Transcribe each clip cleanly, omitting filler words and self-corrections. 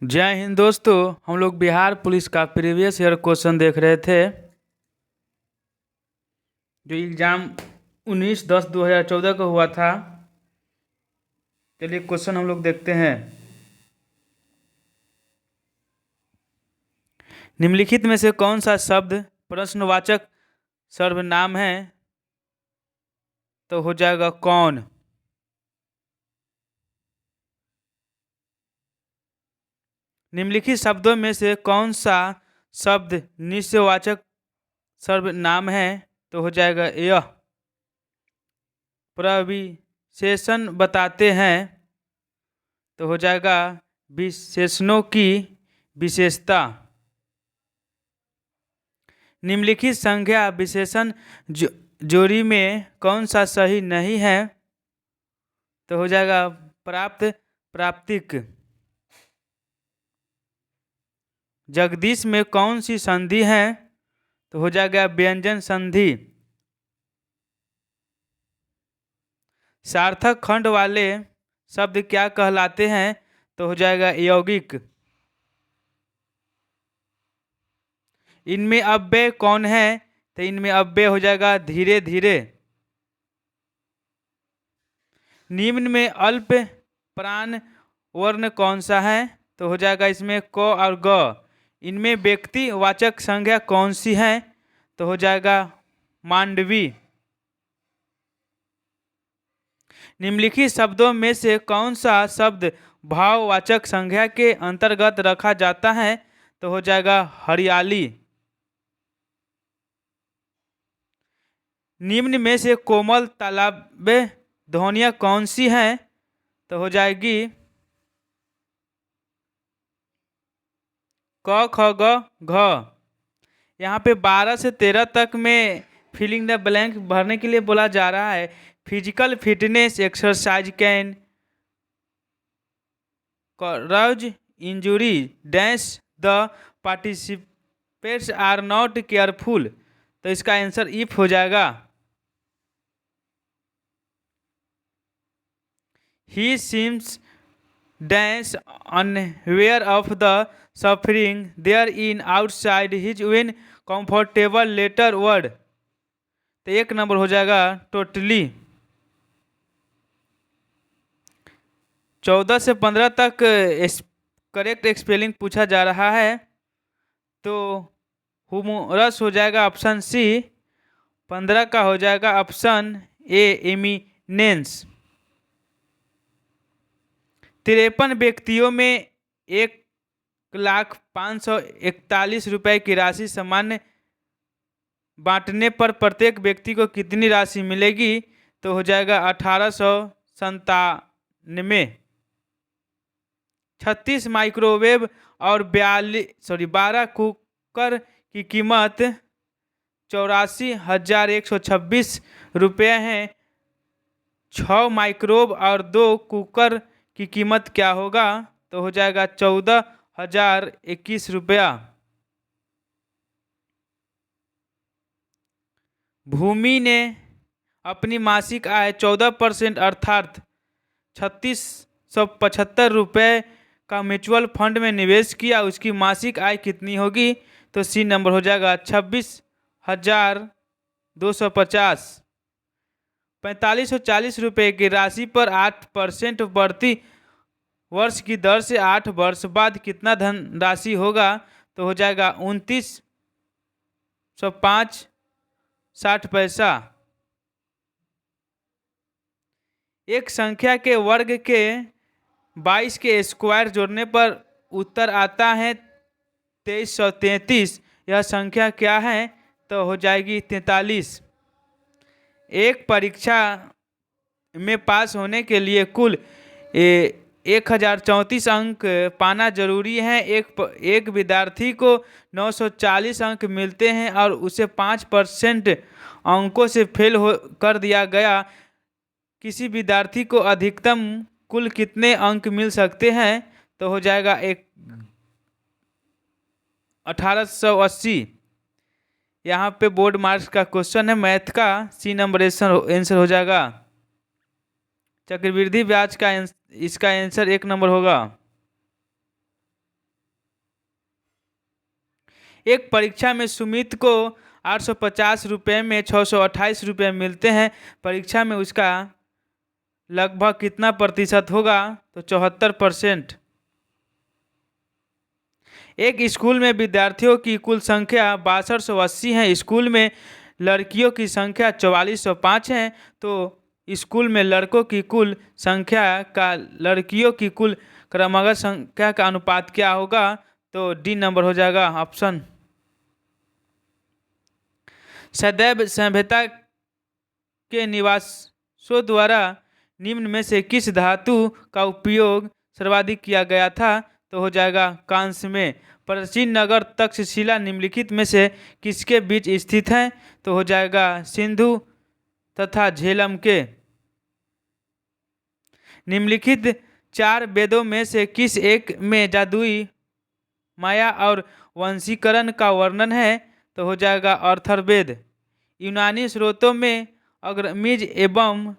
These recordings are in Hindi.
जय हिंद दोस्तों। हम लोग बिहार पुलिस का प्रीवियस ईयर क्वेश्चन देख रहे थे जो एग्ज़ाम 19/10/2014 को हुआ था। चलिए क्वेश्चन हम लोग देखते हैं। निम्नलिखित में से कौन सा शब्द प्रश्नवाचक सर्वनाम है? तो हो जाएगा कौन। निम्नलिखित शब्दों में से कौन सा शब्द निश्चयवाचक सर्वनाम है? तो हो जाएगा यह। प्रविशेषण बताते हैं तो हो जाएगा विशेषणों की विशेषता। निम्नलिखित संख्या विशेषण जोड़ी में कौन सा सही नहीं है? तो हो जाएगा प्राप्त, प्राप्तिक। जगदीश में कौन सी संधि है? तो हो जाएगा व्यंजन संधि। सार्थक खंड वाले शब्द क्या कहलाते हैं? तो हो जाएगा यौगिक। इनमें अव्यय कौन है? तो इनमें अव्यय हो जाएगा धीरे धीरे। निम्न में अल्प प्राण वर्ण कौन सा है? तो हो जाएगा इसमें क और ग। इनमें व्यक्ति वाचक संज्ञा कौन सी है? तो हो जाएगा मांडवी। निम्नलिखित शब्दों में से कौन सा शब्द भाववाचक संज्ञा के अंतर्गत रखा जाता है? तो हो जाएगा हरियाली। निम्न में से कोमल तालव्य ध्वनियाँ कौन सी हैं? तो हो जाएगी क ख ग घ। यहाँ पे 12 से 13 तक में फिलिंग द ब्लैंक भरने के लिए बोला जा रहा है। Physical fitness exercise can cause injury dash the participants are not careful. तो इसका आंसर इफ हो जाएगा। He seems dash unaware of the suffering there in outside his win comfortable letter word. तो 1 नंबर हो जाएगा टोटली। 14 से 15 तक करेक्ट स्पेलिंग पूछा जा रहा है। तो हुमरस हो जाएगा ऑप्शन सी। 15 का हो जाएगा ऑप्शन ए एमिनेंस। 53 व्यक्तियों में 1,05,41 रुपए की राशि सामान्य बांटने पर प्रत्येक व्यक्ति को कितनी राशि मिलेगी? तो हो जाएगा 1897। 36 माइक्रोवेव और 12 कुकर की कीमत 84,126 रुपये है। 6 माइक्रोव और 2 कुकर की कीमत क्या होगा? तो हो जाएगा 14,021 रुपया। भूमि ने अपनी मासिक आय 14% अर्थात 3675 रुपये का म्यूचुअल फंड में निवेश किया। उसकी मासिक आय कितनी होगी? तो सी नंबर हो जाएगा 26,250। 4540 रुपये की राशि पर 8% बढ़ती वर्ष की दर से 8 वर्ष बाद कितना धन राशि होगा? तो हो जाएगा 29,560 पैसा। एक संख्या के वर्ग के 22 के स्क्वायर जोड़ने पर उत्तर आता है 2333। यह संख्या क्या है? तो हो जाएगी 43। एक परीक्षा में पास होने के लिए कुल 1034 अंक पाना जरूरी है। एक विद्यार्थी को 940 अंक मिलते हैं और उसे 5% अंकों से फेल कर दिया गया। किसी विद्यार्थी को अधिकतम कुल कितने अंक मिल सकते हैं? तो हो जाएगा 1880। यहाँ पे बोर्ड मार्क्स का क्वेश्चन है मैथ का। सी नंबर आंसर हो जाएगा। चक्रवृद्धि ब्याज का इसका आंसर 1 नंबर होगा। एक परीक्षा में सुमित को 850 रुपये में 628 रुपये मिलते हैं। परीक्षा में उसका लगभग कितना प्रतिशत होगा? तो 74%। एक स्कूल में विद्यार्थियों की कुल संख्या 6280 है। स्कूल में लड़कियों की संख्या 4405 है। तो स्कूल में लड़कों की कुल संख्या का लड़कियों की कुल क्रमागत संख्या का अनुपात क्या होगा? तो डी नंबर हो जाएगा ऑप्शन। सदैव सभ्यता के निवासों द्वारा निम्न में से किस धातु का उपयोग सर्वाधिक किया गया था? तो हो जाएगा कांस्य में। प्राचीन नगर तक्षशिला निम्नलिखित में से किसके बीच स्थित है? तो हो जाएगा सिंधु तथा झेलम के। निम्नलिखित 4 वेदों में से किस एक में जादुई माया और वंशीकरण का वर्णन है? तो हो जाएगा अथर्ववेद। यूनानी स्रोतों में अग्रमीज एवं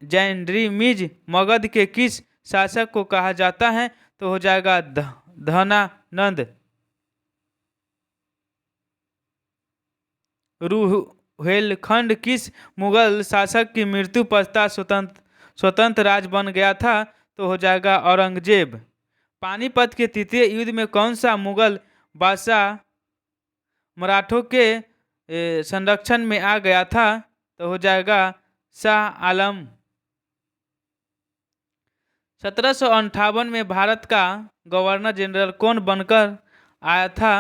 जैनड्रीमीज मगध के किस शासक को कहा जाता है? तो हो जाएगा धनानंद। रुहेलखंड किस मुगल शासक की मृत्यु पश्चात स्वतंत्र राज्य बन गया था? तो हो जाएगा औरंगजेब। पानीपत के तृतीय युद्ध में कौन सा मुगल बादशाह मराठों के संरक्षण में आ गया था? तो हो जाएगा शाह आलम। 1758 में भारत का गवर्नर जनरल कौन बनकर आया था?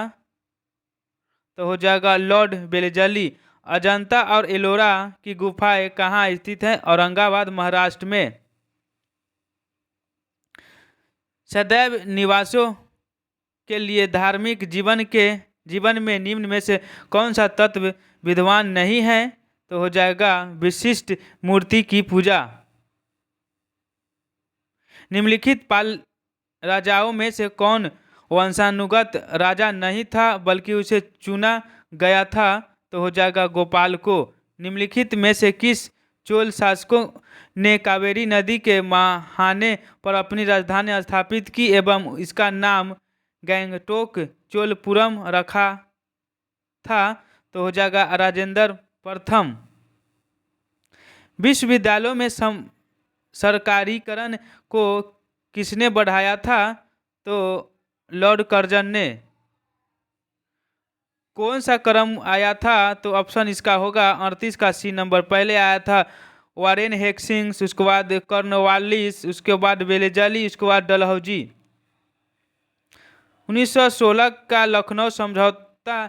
तो हो जाएगा लॉर्ड वेलेस्ली। अजंता और एलोरा की गुफाएं कहाँ स्थित हैं? औरंगाबाद महाराष्ट्र में। सदैव निवासियों के लिए धार्मिक जीवन में निम्न में से कौन सा तत्व विद्वान नहीं है? तो हो जाएगा विशिष्ट मूर्ति की पूजा। निम्नलिखित पाल राजाओं में से कौन वंशानुगत राजा नहीं था बल्कि उसे चुना गया था? तो हो जाएगा गोपाल को। निम्नलिखित में से किस चोल शासकों ने कावेरी नदी के महाने पर अपनी राजधानी स्थापित की एवं इसका नाम गंगटोक चोलपुरम रखा था? तो हो जाएगा राजेंद्र प्रथम। विश्वविद्यालयों में सरकारीकरण को किसने बढ़ाया था? तो लॉर्ड कर्जन ने। कौन सा क्रम आया था? तो ऑप्शन इसका होगा 38 का सी नंबर। पहले आया था वारेन हेस्टिंग्स, उसके बाद कॉर्नवालिस, उसके बाद वेलेस्ली, उसके बाद डलहौजी। 1916 का लखनऊ समझौता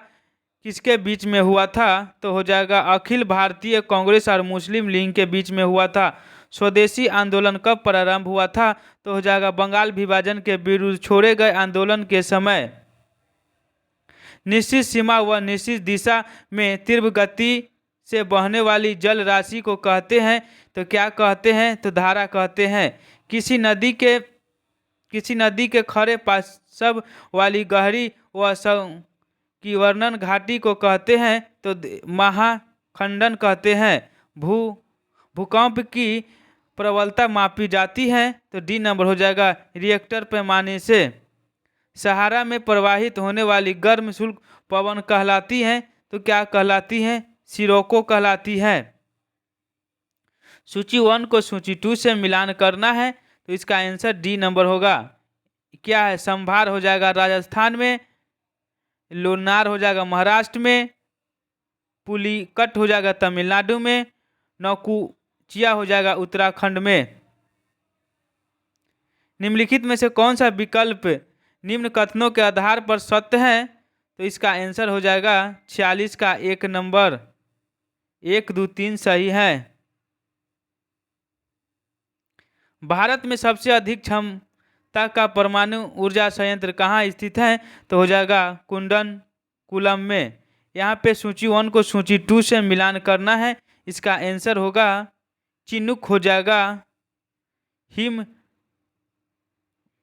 किसके बीच में हुआ था? तो हो जाएगा अखिल भारतीय कांग्रेस और मुस्लिम लीग के बीच में हुआ था। स्वदेशी आंदोलन कब प्रारंभ हुआ था? तो हो जाएगा बंगाल विभाजन के विरुद्ध छोड़े गए आंदोलन के समय। निश्चित सीमा व निश्चित दिशा में तीव्र गति से बहने वाली जल राशि को कहते हैं तो क्या कहते हैं? तो धारा कहते हैं। किसी नदी के खड़े पार्श्व वाली गहरी व की वर्णन घाटी को कहते हैं तो महाखंडन कहते हैं। भूकंप की प्रबलता मापी जाती है तो डी नंबर हो जाएगा रिएक्टर पैमाने से। सहारा में प्रवाहित होने वाली गर्म शुष्क पवन कहलाती है तो क्या कहलाती है? सिरोको कहलाती है। सूची 1 को सूची 2 से मिलान करना है तो इसका आंसर डी नंबर होगा। क्या है? संभार हो जाएगा राजस्थान में, लोनार हो जाएगा महाराष्ट्र में, पुलिकट हो जाएगा तमिलनाडु में, नौकुचिया हो जाएगा उत्तराखंड में। निम्नलिखित में से कौन सा विकल्प निम्न कथनों के आधार पर सत्य है? तो इसका आंसर हो जाएगा 46 का 1 नंबर। 1, 2, 3 सही है। भारत में सबसे अधिक क्षमता का परमाणु ऊर्जा संयंत्र कहाँ स्थित है? तो हो जाएगा कुंडनकुलम में। यहाँ पे सूची 1 को सूची 2 से मिलान करना है। इसका आंसर होगा चिनुक हो जाएगा हिम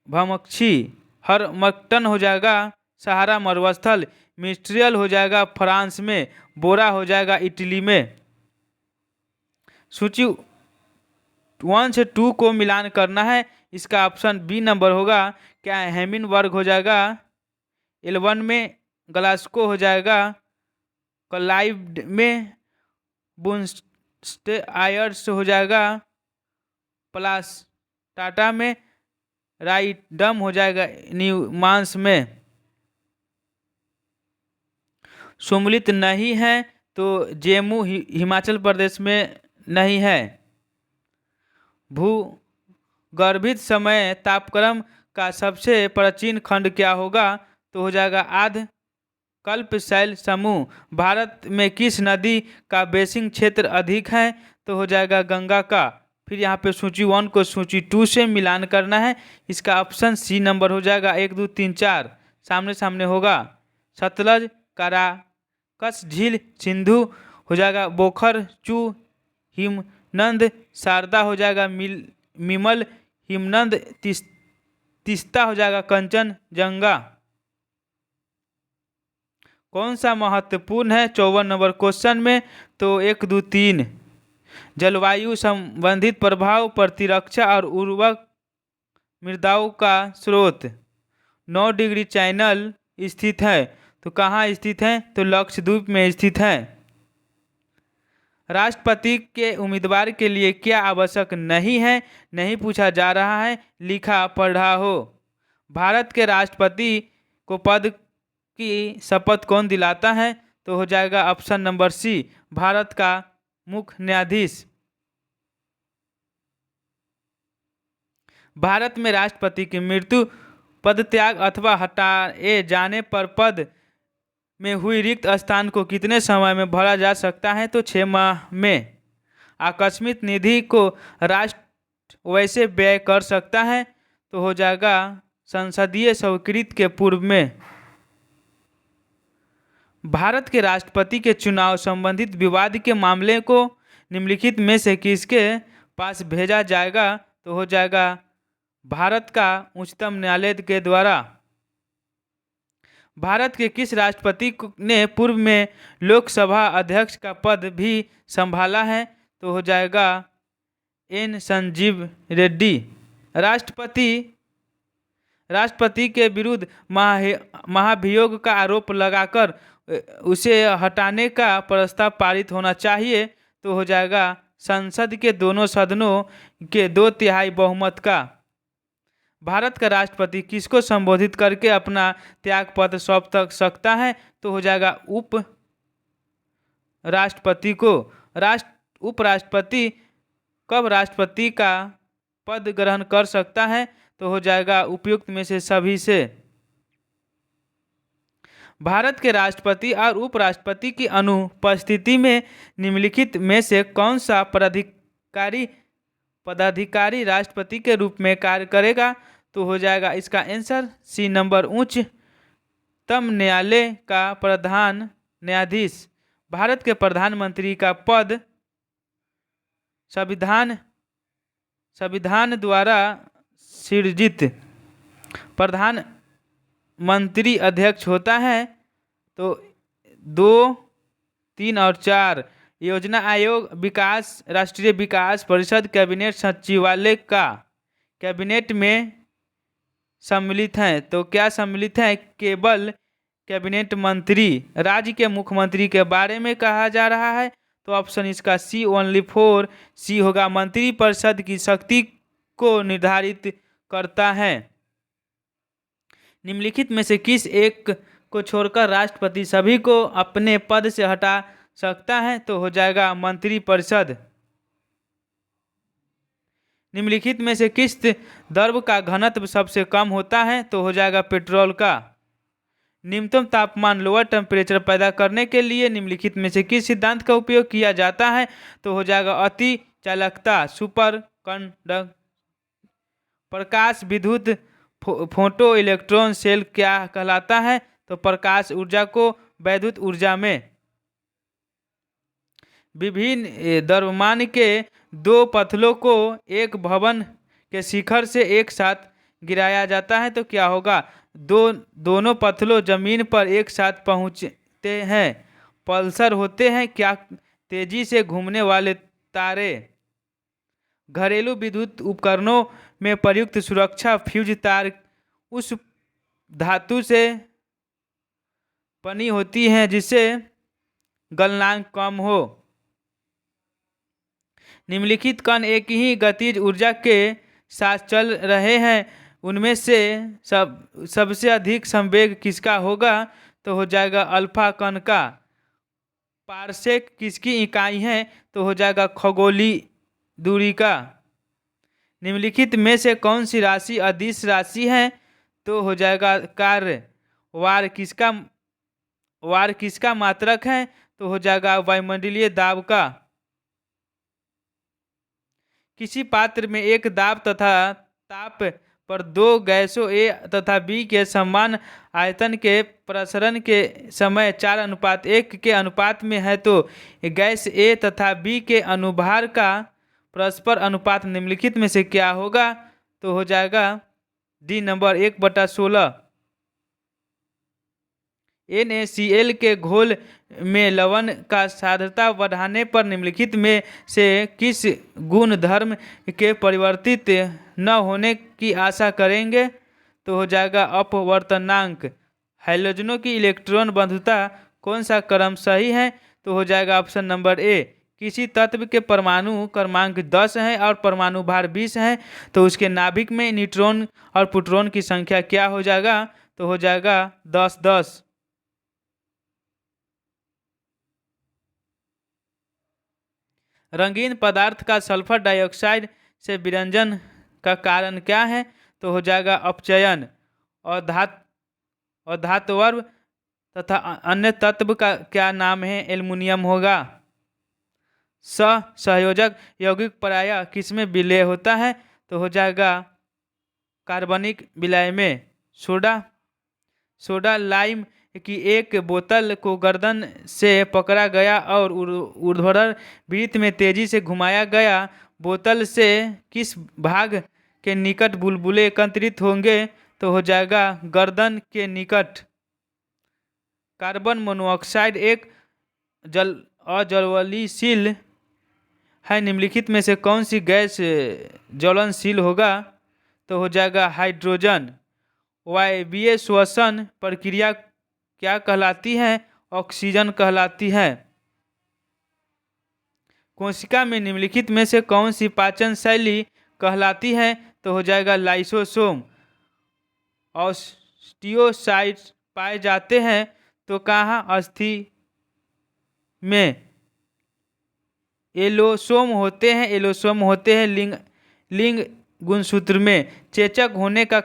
भमक्षी, हरमक्टन हो जाएगा सहारा मरुस्थल, मिस्ट्रियल हो जाएगा फ्रांस में, बोरा हो जाएगा इटली में। सूची 1 से 2 को मिलान करना है। इसका ऑप्शन बी नंबर होगा। क्या हेमिनबर्ग हो जाएगा L1 में, ग्लास्को हो जाएगा क्लाइव में, बुनस्ट आयर्स हो जाएगा प्लास टाटा में, राइडम हो जाएगा न्यूमांस में। सम्मिलित नहीं है तो जेमू हिमाचल प्रदेश में नहीं है। भूगर्भित समय तापक्रम का सबसे प्राचीन खंड क्या होगा? तो हो जाएगा आध कल्प शैल समूह। भारत में किस नदी का बेसिन क्षेत्र अधिक है? तो हो जाएगा गंगा का। फिर यहाँ पे सूची 1 को सूची 2 से मिलान करना है। इसका ऑप्शन सी नंबर हो जाएगा 1 2 3 4 सामने सामने होगा। सतलज, काराकस झील, सिंधु हो जाएगा बोखर, चू हिमनंद, शारदा हो जाएगा मिमल हिमनंद, तिस्ता हो जाएगा कंचनजंगा। कौन सा महत्वपूर्ण है 54 नंबर क्वेश्चन में? तो 1 2 3 जलवायु संबंधित प्रभाव, प्रतिरक्षा और उर्वरक मृदाओं का स्रोत। 9 डिग्री चैनल स्थित है, तो कहाँ स्थित है? तो लक्षद्वीप में स्थित है। राष्ट्रपति के उम्मीदवार के लिए क्या आवश्यक नहीं है? नहीं पूछा जा रहा है, लिखा पढ़ा हो। भारत के राष्ट्रपति को पद की शपथ कौन दिलाता है? तो हो जाएगा ऑप्शन नंबर सी, भारत का मुख्य न्यायाधीश। भारत में राष्ट्रपति की मृत्यु, पदत्याग अथवा हटाए जाने पर पद में हुई रिक्त स्थान को कितने समय में भरा जा सकता है? तो 6 माह में। आकस्मिक निधि को राष्ट्र वैसे व्यय कर सकता है? तो हो जाएगा संसदीय स्वीकृति के पूर्व में। भारत के राष्ट्रपति के चुनाव संबंधित विवाद के मामले को निम्नलिखित में से किसके पास भेजा जाएगा? तो हो जाएगा भारत का उच्चतम न्यायालय के द्वारा। भारत के किस राष्ट्रपति ने पूर्व में लोकसभा अध्यक्ष का पद भी संभाला है? तो हो जाएगा एन संजीव रेड्डी। राष्ट्रपति के विरुद्ध महाभियोग का आरोप लगाकर उसे हटाने का प्रस्ताव पारित होना चाहिए। तो हो जाएगा संसद के दोनों सदनों के 2/3 बहुमत का। भारत का राष्ट्रपति किसको संबोधित करके अपना त्यागपत्र सौंप सकता है? तो हो जाएगा उप राष्ट्रपति को। उपराष्ट्रपति कब राष्ट्रपति का पद ग्रहण कर सकता है? तो हो जाएगा उपयुक्त में से सभी से। भारत के राष्ट्रपति और उपराष्ट्रपति की अनुपस्थिति में निम्नलिखित में से कौन सा पदाधिकारी राष्ट्रपति के रूप में कार्य करेगा? तो हो जाएगा इसका आंसर सी नंबर, उच्चतम न्यायालय का प्रधान न्यायाधीश। भारत के प्रधानमंत्री का पद संविधान द्वारा सृजित प्रधानमंत्री अध्यक्ष होता है। तो 2, 3 और 4 योजना आयोग, विकास, राष्ट्रीय विकास परिषद, कैबिनेट सचिवालय का कैबिनेट में सम्मिलित हैं। तो क्या सम्मिलित है? केवल कैबिनेट मंत्री। राज्य के मुख्यमंत्री के बारे में कहा जा रहा है, तो ऑप्शन इसका सी ओनली 4 सी होगा। मंत्रिपरिषद की शक्ति को निर्धारित करता है। निम्नलिखित में से किस एक को छोड़कर राष्ट्रपति सभी को अपने पद से हटा सकता है? तो हो जाएगा मंत्रिपरिषद। निम्नलिखित में से किस द्रव्य का घनत्व सबसे कम होता है? तो हो जाएगा पेट्रोल का। न्यूनतम तापमान लोअर टेम्परेचर पैदा करने के लिए निम्नलिखित में से किस सिद्धांत का उपयोग किया जाता है? तो हो जाएगा अति चालकता, सुपर कंडक्टर। प्रकाश विद्युत फोटो इलेक्ट्रॉन सेल क्या कहलाता है? तो प्रकाश ऊर्जा को वैद्युत ऊर्जा में। विभिन्न द्रव्यमान के 2 पत्थरों को एक भवन के शिखर से एक साथ गिराया जाता है, तो क्या होगा? दोनों पत्थरों जमीन पर एक साथ पहुंचते हैं। पल्सर होते हैं क्या? तेजी से घूमने वाले तारे। घरेलू विद्युत उपकरणों में प्रयुक्त सुरक्षा फ्यूज तार उस धातु से बनी होती हैं जिससे गलनांक कम हो। निम्नलिखित कण एक ही गतिज ऊर्जा के साथ चल रहे हैं, उनमें से सबसे अधिक संवेग किसका होगा? तो हो जाएगा अल्फा कण का। पारसेक किसकी इकाई है? तो हो जाएगा खगोलीय दूरी का। निम्नलिखित में से कौन सी राशि अदिश राशि है? तो हो जाएगा कार्य। वार किसका मात्रक है? तो हो जाएगा वायुमंडलीय दाब का। किसी पात्र में एक दाब तथा ताप पर दो गैसों ए तथा बी के समान आयतन के प्रसरण के समय 4:1 के अनुपात में है, तो गैस ए तथा बी के अनुभार का परस्पर अनुपात निम्नलिखित में से क्या होगा? तो हो जाएगा डी नंबर 1/16। NaCl के घोल में लवण का सांद्रता बढ़ाने पर निम्नलिखित में से किस गुण धर्म के परिवर्तित न होने की आशा करेंगे? तो हो जाएगा अपवर्तनांक। हैलोजनों की इलेक्ट्रॉन बंधुता कौन सा क्रम सही है? तो हो जाएगा ऑप्शन नंबर ए। किसी तत्व के परमाणु क्रमांक 10 है और परमाणु भार 20 है, तो उसके नाभिक में न्यूट्रॉन और प्रोटॉन की संख्या क्या हो जाएगा? तो हो जाएगा 10-10। रंगीन पदार्थ का सल्फर डाइऑक्साइड से विरंजन का कारण क्या है? तो हो जाएगा अपचयन। और धातुवर्ग तथा अन्य तत्व का क्या नाम है? एल्युमिनियम होगा। सहसंयोजक यौगिक प्रायः किसमें विलय होता है? तो हो जाएगा कार्बनिक विलय में। सोडा लाइम की एक बोतल को गर्दन से पकड़ा गया और ऊर्ध्वाधर वृत्त में तेजी से घुमाया गया। बोतल से किस भाग के निकट बुलबुले एकत्रित होंगे? तो हो जाएगा गर्दन के निकट। कार्बन मोनोऑक्साइड एक अज्वलनशील है, निम्नलिखित में से कौन सी गैस ज्वलनशील होगा? तो हो जाएगा हाइड्रोजन। वायवीय श्वसन प्रक्रिया क्या कहलाती है? ऑक्सीजन कहलाती है। कोशिका में निम्नलिखित में से कौन सी पाचन शैली कहलाती है? तो हो जाएगा लाइसोसोम। ऑस्टियोसाइट्स पाए जाते हैं तो कहाँ? अस्थि में। एलोसोम होते हैं लिंग गुणसूत्र में। चेचक होने का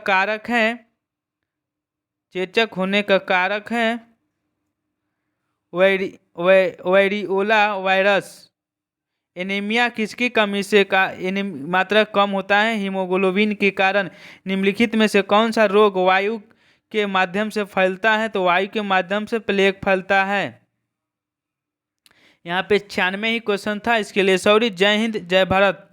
कारक है वेरियोला वायरस। एनीमिया किसकी कमी से मात्रा कम होता है? हीमोग्लोबिन के कारण। निम्नलिखित में से कौन सा रोग वायु के माध्यम से फैलता है? तो वायु के माध्यम से प्लेग फैलता है। यहाँ पे 96 ही क्वेश्चन था। इसके लिए सॉरी। जय हिंद, जय भारत।